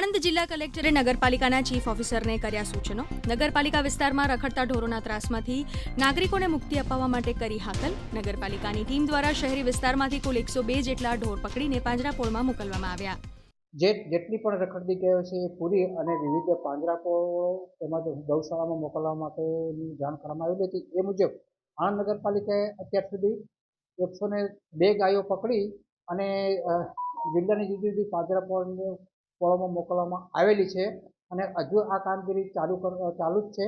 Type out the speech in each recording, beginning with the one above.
આણંદ જિલ્લા કલેક્ટરે નગરપાલિકાના ચીફ ઓફિસરને કર્યા સૂચનો। નગરપાલિકા વિસ્તારમાં રખડતા ઢોરોના ત્રાસમાંથી નાગરિકોને મુક્તિ અપાવવા માટે કરી હાકલ। નગરપાલિકાની ટીમ દ્વારા શહેરી વિસ્તારમાંથી કુલ 102 જેટલા ઢોર પકડીને પાંજરાપોળમાં મોકલવામાં આવ્યા। જેટલી પણ રખડતી ગાયો છે એ પૂરી અને વિવિધ પાંજરાપોળો તેમજ ગૌશાળામાં મોકલવા માટેની જાણ કરવામાં આવેલી હતી। એ મુજબ આણંદ નગરપાલિકાએ અત્યાર સુધી 102 ગાયો પકડી અને જિલ્લાની જુદી જુદી પાંજરાપોળમાં મોકલવામાં આવેલી છે અને હજુ આ કામગીરી ચાલુ જ છે।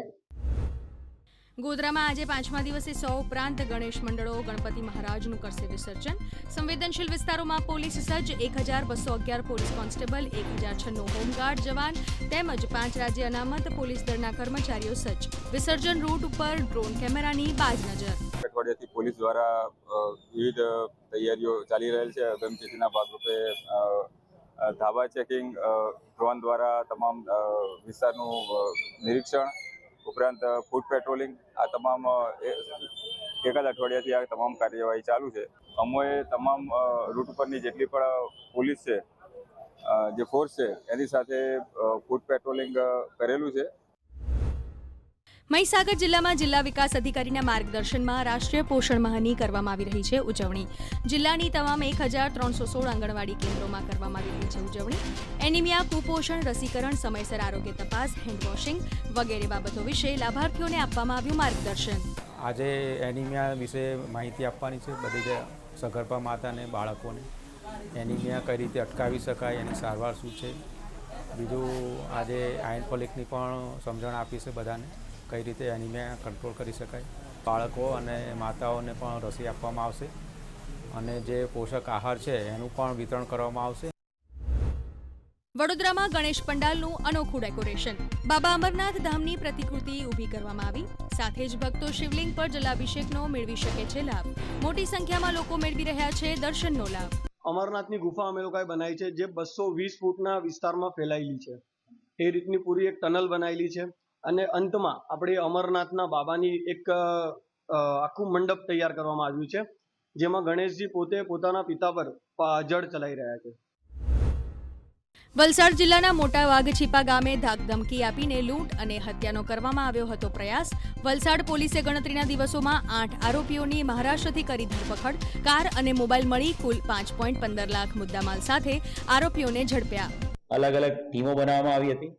ગોધરામાં આજે 5મા દિવસે 100 ઉપરાંત ગણેશ મંડળો ગણપતિ મહારાજનું કરશે વિસર્જન। સંવેદનશીલ વિસ્તારોમાં પોલીસ સજ્જ 1211 પોલીસ કોન્સ્ટેબલ 1096 હોમગાર્ડ જવાન તેમજ 5 રાજ્ય અનામત પોલીસ દળના કર્મચારીઓ સજ્જ। વિસર્જન રૂટ ઉપર ડ્રોન કેમેરાની બાજ નજર। અઠવાડિયાથી પોલીસ દ્વારા વિવિધ તૈયારીઓ ચાલી રહેલ છે। અગમચેતીના ભાગરૂપે ધાબા ચેકિંગ, ડ્રોન દ્વારા તમામ વિસ્તારનું નિરીક્ષણ ઉપરાંત ફૂડ પેટ્રોલિંગ આ તમામ એકાદ અઠવાડિયાથી આ તમામ કાર્યવાહી ચાલુ છે। અમોએ તમામ રૂટ ઉપરની જેટલી પણ પોલીસ છે, જે ફોર્સ છે એની સાથે ફૂડ પેટ્રોલિંગ કરેલું છે। મહીસાગર જિલ્લામાં જિલ્લા વિકાસ અધિકારીના માર્ગદર્શનમાં રાષ્ટ્રીય પોષણ માહની કરવામાં આવી રહી છે ઉજવણી। જિલ્લાની તમામ 1316 આંગણવાડી કેન્દ્રોમાં કરવામાં આવી રહી છે ઉજવણી। એનિમિયા, કુપોષણ, રસીકરણ, સમયસર આરોગ્ય તપાસ, હેન્ડ વોશિંગ વગેરે બાબતો વિશે લાભાર્થીઓને આપવામાં આવ્યું માર્ગદર્શન। આજે એનિમિયા વિશે માહિતી આપવાની છે બધી સગર્ભા માતા અને બાળકોને। એનિમિયા કઈ રીતે અટકાવી શકાય, એની સારવાર શું છે। બીજું આજે આયર્ન ફોલિકની પણ સમજણ આપી છે બધાને, કઈ રીતે એનિમિયા કંટ્રોલ કરી શકાય। બાળકો અને માતાઓને પણ રસી આપવામાં આવશે અને જે પોષક આહાર છે એનું પણ વિતરણ કરવામાં આવશે। વડોદરામાં ગણેશ પંડાલનું અનોખું ડેકોરેશન। બાબા અમરનાથ ધામની પ્રતિકૃતિ ઊભી કરવામાં આવી। સાથે જ ભક્તો શિવલિંગ પર જલાભિષેકનો મેળવી શકે છે લાભ। મોટી સંખ્યામાં લોકો મેળવી રહ્યા છે દર્શનનો લાભ। અમરનાથની ગુફા અમે લોકોએ બનાવી છે, જે 220 ફૂટના વિસ્તારમાં ફેલાયેલી છે। એ રીતની પૂરી એક ટનલ બનાવેલી છે અને અંતમાં આપણે અમરનાથના બાબાની એક આખું મંડપ તૈયાર કરવામાં આવ્યું છે, જેમાં ગણેશજી પોતે પોતાના પિતા પર જળ ચલાવી રહ્યા છે। વલસાડ જિલ્લાના મોટા વાઘછીપા ગામે ધાકધમકી આપીને લૂંટ અને હત્યાનો કરવામાં આવ્યો હતો પ્રયાસ। વલસાડ પોલીસે ગણતરીના દિવસોમાં 8 આરોપીઓની મહારાષ્ટ્રથી કરી ધરપકડ। કાર અને મોબાઈલ મળી કુલ 5.15 લાખ મુદ્દામાલ સાથે આરોપીઓને ઝડપ્યા। અલગ અલગ ટીમો બનાવવામાં આવી હતી।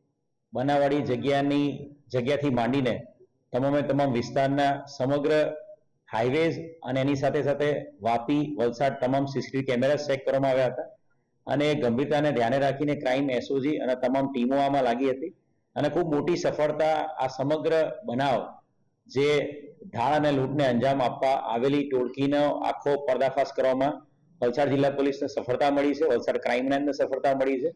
બનાવવાળી જગ્યાથી માંડીને તમામ વિસ્તારના સમગ્ર હાઈવેઝ અને એની સાથે સાથે વાપી, વલસાડ તમામ સીસીટીવી કેમેરા ચેક કરવામાં આવ્યા હતા અને ગંભીરતાને ધ્યાને રાખીને ક્રાઇમ એસઓજી અને તમામ ટીમો આમાં લાગી હતી અને ખૂબ મોટી સફળતા આ સમગ્ર બનાવ જે ઢાળ અને લૂંટને અંજામ આપવા આવેલી ટોળકીનો આખો પર્દાફાશ કરવામાં વલસાડ જિલ્લા પોલીસને સફળતા મળી છે, વલસાડ ક્રાઇમ બ્રાન્ચને સફળતા મળી છે।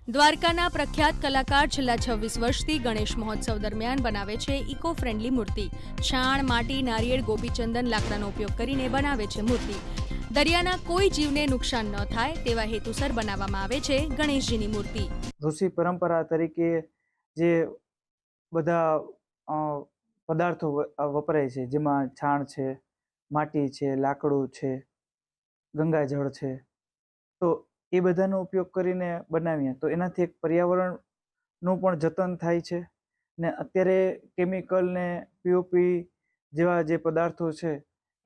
દ્વારકાના પ્રખ્યાત કલાકાર છેલ્લા 26 વર્ષથી ગણેશ મહોત્સવ દરમિયાન બનાવે છે ઇકો ફ્રેન્ડલી મૂર્તિ। છાણ, માટી, નારિયેળ, ગોપીચંદન લાકડાનો ઉપયોગ કરીને બનાવે છે મૂર્તિ। દરિયાના કોઈ જીવને નુકસાન ન થાય તેવા હેતુસર બનાવવામાં આવે છે ગણેશજીની મૂર્તિ। ઋષિ પરંપરા તરીકે જે બધા પદાર્થો વપરાય છે, જેમાં છાણ છે, માટી છે, લાકડું છે, ગંગાજળ છે, તો એ બધાનો ઉપયોગ કરીને બનાવીએ તો એનાથી એક પર્યાવરણનું પણ જતન થાય છે ને અત્યારે કેમિકલ ને પીઓપી જેવા જે પદાર્થો છે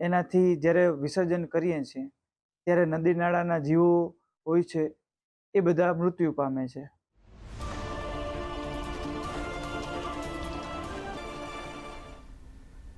એનાથી જ્યારે વિસર્જન કરીએ છીએ ત્યારે નદી નાળાના જીવો હોય છે એ બધા મૃત્યુ પામે છે।